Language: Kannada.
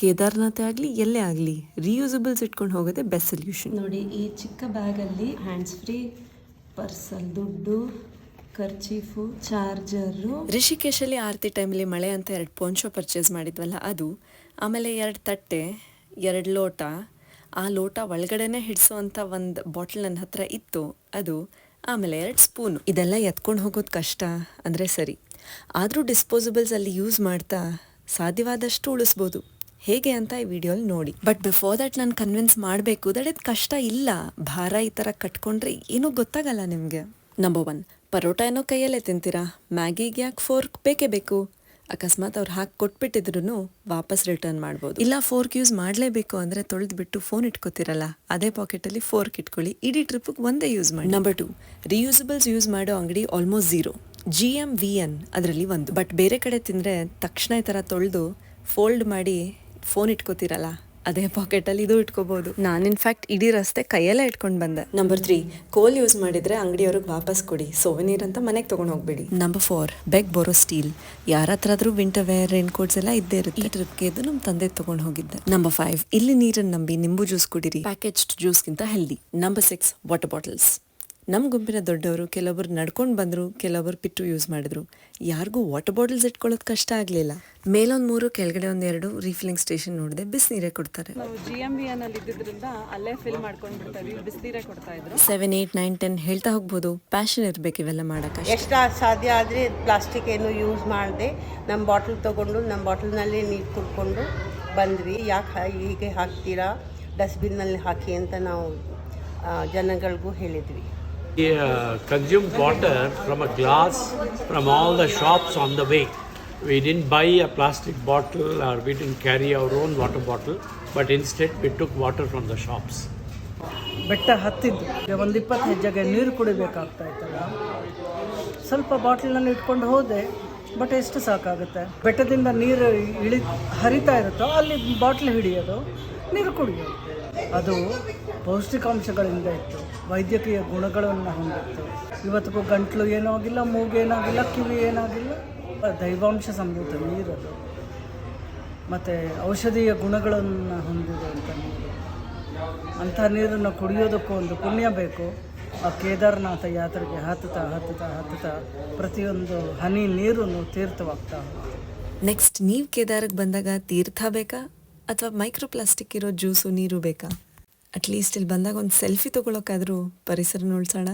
ಕೇದಾರ್ನಾಥ್ ಆಗಲಿ ಎಲ್ಲೇ ಆಗಲಿ ರಿಯೂಸಬಲ್ಸ್ ಇಟ್ಕೊಂಡು ಹೋಗೋದೇ ಬೆಸ್ಟ್ ಸೊಲ್ಯೂಷನ್. ನೋಡಿ, ಈ ಚಿಕ್ಕ ಬ್ಯಾಗಲ್ಲಿ ಹ್ಯಾಂಡ್ಸ್ ಫ್ರೀ, ಪರ್ಸಲ್, ದುಡ್ಡು, ಖರ್ಚೀಫು, ಚಾರ್ಜರು. ರಿಷಿಕೇಶಲ್ಲಿ ಆರತಿ ಟೈಮಲ್ಲಿ ಮಳೆ ಅಂತ 2 ಪೋನ್ಶೋ ಪರ್ಚೇಸ್ ಮಾಡಿದ್ವಲ್ಲ ಅದು, ಆಮೇಲೆ 2 ತಟ್ಟೆ, 2 ಲೋಟ, ಆ ಲೋಟ ಒಳಗಡೆನೆ ಹಿಡಿಸೋವಂಥ ಒಂದು ಬಾಟ್ಲ್ ನನ್ನ ಹತ್ರ ಇತ್ತು ಅದು, ಆಮೇಲೆ 2 ಸ್ಪೂನು. ಇದೆಲ್ಲ ಎತ್ಕೊಂಡು ಹೋಗೋದು ಕಷ್ಟ ಅಂದರೆ ಸರಿ, ಆದರೂ ಡಿಸ್ಪೋಸಬಲ್ಸ್ ಅಲ್ಲಿ ಯೂಸ್ ಮಾಡ್ತಾ ಸಾಧ್ಯವಾದಷ್ಟು ಉಳಿಸ್ಬೋದು. ಹೇಗೆ ಅಂತ ಈ ವಿಡಿಯೋಲಿ ನೋಡಿ. ಬಟ್ ಬಿಫೋರ್ ದಟ್ ನಾನು ಕನ್ವಿನ್ಸ್ ಮಾಡಬೇಕು ದಟ್ ಇದು ಕಷ್ಟ ಇಲ್ಲ, ಭಾರ ಈ ಥರ ಕಟ್ಕೊಂಡ್ರೆ ಏನೂ ಗೊತ್ತಾಗಲ್ಲ ನಿಮಗೆ. ನಂಬರ್ 1, ಪರೋಟ ಏನೋ ಕೈಯಲ್ಲೇ ತಿಂತೀರಾ, ಮ್ಯಾಗಿಗೆ ಯಾಕೆ ಫೋರ್ಕ್ ಬೇಕೇ ಬೇಕು. ಅಕಸ್ಮಾತ್ ಅವ್ರು ಹಾಕಿ ಕೊಟ್ಬಿಟ್ಟಿದ್ರು ವಾಪಸ್ ರಿಟರ್ನ್ ಮಾಡ್ಬೋದು. ಇಲ್ಲ ಫೋರ್ಕ್ ಯೂಸ್ ಮಾಡಲೇಬೇಕು ಅಂದರೆ ತೊಳೆದ್ಬಿಟ್ಟು ಫೋನ್ ಇಟ್ಕೋತಿರಲ್ಲ, ಅದೇ ಪಾಕೆಟಲ್ಲಿ ಫೋರ್ಕ್ ಇಟ್ಕೊಳ್ಳಿ, ಇಡೀ ಟ್ರಿಪ್ಪಿಗೆ ಒಂದೇ ಯೂಸ್ ಮಾಡಿ. ನಂಬರ್ 2, ರಿಯೂಸಬಲ್ಸ್ ಯೂಸ್ ಮಾಡೋ ಅಂಗಡಿ ಆಲ್ಮೋಸ್ಟ್ 0. GMVN ಅದರಲ್ಲಿ 1. ಬಟ್ ಬೇರೆ ಕಡೆ ತಿಂದರೆ ತಕ್ಷಣ ಈ ಥರ ತೊಳೆದು ಫೋಲ್ಡ್ ಮಾಡಿ ಫೋನ್ ಇಟ್ಕೋತಿರಲ್ಲ, ಅದೇ ಪಾಕೆಟಲ್ಲಿ ಇದು ಇಟ್ಕೋಬಹುದು. ನಾನು ಇನ್ಫ್ಯಾಕ್ಟ್ ಇಡೀ ರಸ್ತೆ ಕೈಯಲ್ಲೇ ಇಟ್ಕೊಂಡು ಬಂದೆ. ನಂಬರ್ 3, ಕೋಲ್ ಯೂಸ್ ಮಾಡಿದ್ರೆ ಅಂಗಡಿಯವ್ರಿಗೆ ವಾಪಸ್ ಕೊಡಿ, ಸೋವೆನೀರ್ ಅಂತ ಮನೆಗೆ ತೊಗೊಂಡು ಹೋಗ್ಬೇಡಿ. ನಂಬರ್ 4, ಬೆಗ್ ಬೋರೋ ಸ್ಟೀಲ್. ಯಾರ ಹತ್ರ ಆದ್ರೂ ವಿಂಟರ್ ವೇರ್, ರೈನ್ ಕೋಟ್ಸ್ ಎಲ್ಲ ಇದ್ದೇ ಇರುತ್ತೆ. ಈ ಟ್ರಿಪ್ಗೆ ಇದು ನಮ್ಮ ತಂದೆ ತೊಗೊಂಡು ಹೋಗಿದ್ದೆ. ನಂಬರ್ 5, ಇಲ್ಲಿ ನೀರನ್ನು ನಂಬಿ ನಿಂಬು ಜ್ಯೂಸ್ ಕುಡಿರಿ, ಪ್ಯಾಕೇಜ್ಡ್ ಜ್ಯೂಸ್ಗಿಂತ ಹೆಲ್ದಿ. Number 6, water bottles. ನಮ್ಮ ಗುಂಪಿನ ದೊಡ್ಡವರು ಕೆಲವೊಬ್ರು ನಡ್ಕೊಂಡು ಬಂದರು, ಕೆಲವೊಬ್ರು ಪಿಟ್ಟು ಯೂಸ್ ಮಾಡಿದ್ರು. ಯಾರಿಗೂ ವಾಟರ್ ಬಾಟಲ್ಸ್ ಇಟ್ಕೊಳ್ಳೋದು ಕಷ್ಟ ಆಗಲಿಲ್ಲ. ಮೇಲೊಂದು 3, ಕೆಳಗಡೆ 1-2 ರೀಫಿಲಿಂಗ್ ಸ್ಟೇಷನ್ ನೋಡಿದೆ, ಬಿಸಿನೀರೇ ಕೊಡ್ತಾರೆ. ನಾವು GMVN ಅಲ್ಲಿ ಇದ್ದಿದ್ರಿಂದ ಅಲ್ಲೇ ಫಿಲ್ ಮಾಡ್ಕೊಂಡು ಬಿಡ್ತೀವಿ, ಬಿಸಿನೀರೇ ಕೊಡ್ತಾ ಇದ್ರು. 7, 8, 9, 10 ಹೇಳ್ತಾ ಹೋಗ್ಬೋದು. ಪ್ಯಾಷನ್ ಇರಬೇಕು ಇವೆಲ್ಲ ಮಾಡೋಕ್ಕೆ. ಎಷ್ಟು ಸಾಧ್ಯ ಆದರೆ ಪ್ಲಾಸ್ಟಿಕ್ ಏನು ಯೂಸ್ ಮಾಡದೆ ನಮ್ಮ ಬಾಟಲ್ ತೊಗೊಂಡು ನಮ್ಮ ಬಾಟಲ್ನಲ್ಲೇ ನೀರು ಕುಡ್ಕೊಂಡು ಬಂದ್ವಿ. ಯಾಕೆ ಹೀಗೆ ಹಾಕ್ತೀರಾ, ಡಸ್ಟ್ಬಿನ್ನಲ್ಲಿ ಹಾಕಿ ಅಂತ ನಾವು ಜನಗಳಿಗೂ ಹೇಳಿದ್ವಿ. We consumed water from a glass from all the shops on the way. We didn't buy a plastic bottle or we didn't carry our own water bottle, but instead we took water from the shops. ಬೆಟ್ಟ ಹತ್ತಿದ್ದು ಒಂದು 20 ಹೆಜ್ಜೆಗೆ ನೀರು ಕುಡಿಬೇಕಾಗ್ತಾ ಇತ್ತಲ್ಲ, ಸ್ವಲ್ಪ ಬಾಟ್ಲಿನಲ್ಲಿ ಇಟ್ಕೊಂಡು ಹೋದೆ. ಬಟ್ ಎಷ್ಟು ಸಾಕಾಗುತ್ತೆ, ಬೆಟ್ಟದಿಂದ ನೀರು ಹರಿತಾ ಇರುತ್ತೋ ಅಲ್ಲಿ ಬಾಟ್ಲ್ ಹಿಡಿಯೋದು, ನೀರು ಕುಡಿಯೋದು. ಅದು ಪೌಷ್ಟಿಕಾಂಶಗಳಿಂದ ಇತ್ತು, ವೈದ್ಯಕೀಯ ಗುಣಗಳನ್ನು ಹೊಂದಿತ್ತು. ಇವತ್ತಿಗೂ ಗಂಟ್ಲು ಏನೂ ಆಗಿಲ್ಲ, ಮೂಗು ಏನಾಗಿಲ್ಲ, ಕಿವಿ ಏನಾಗಿಲ್ಲ. ದೈವಾಂಶ ಸಂಭೂತ ನೀರದು, ಮತ್ತು ಔಷಧೀಯ ಗುಣಗಳನ್ನು ಹೊಂದಿರುವಂಥ ನೀರು. ಅಂಥ ನೀರನ್ನು ಕುಡಿಯೋದಕ್ಕೂ ಒಂದು ಪುಣ್ಯ ಬೇಕು. ಆ ಕೇದಾರನಾಥ ಯಾತ್ರೆಗೆ ಹತ್ತುತ್ತಾ ಪ್ರತಿಯೊಂದು ಹನಿ ನೀರನ್ನು ತೀರ್ಥವಾಗ್ತಾ. ನೆಕ್ಸ್ಟ್ ನೀವು ಕೇದಾರಕ್ಕೆ ಬಂದಾಗ ತೀರ್ಥ ಬೇಕಾ ಅಥವಾ ಮೈಕ್ರೋ ಪ್ಲಾಸ್ಟಿಕ್ ಇರೋ ಜ್ಯೂಸು ನೀರು ಬೇಕಾ? ಅಟ್ಲೀಸ್ಟ್ ಇಲ್ಲಿ ಬಂದಾಗ ಒಂದು ಸೆಲ್ಫಿ ತೊಗೊಳಕ್ಕಾದರೂ ಪರಿಸರನ ಉಳಿಸೋಣ.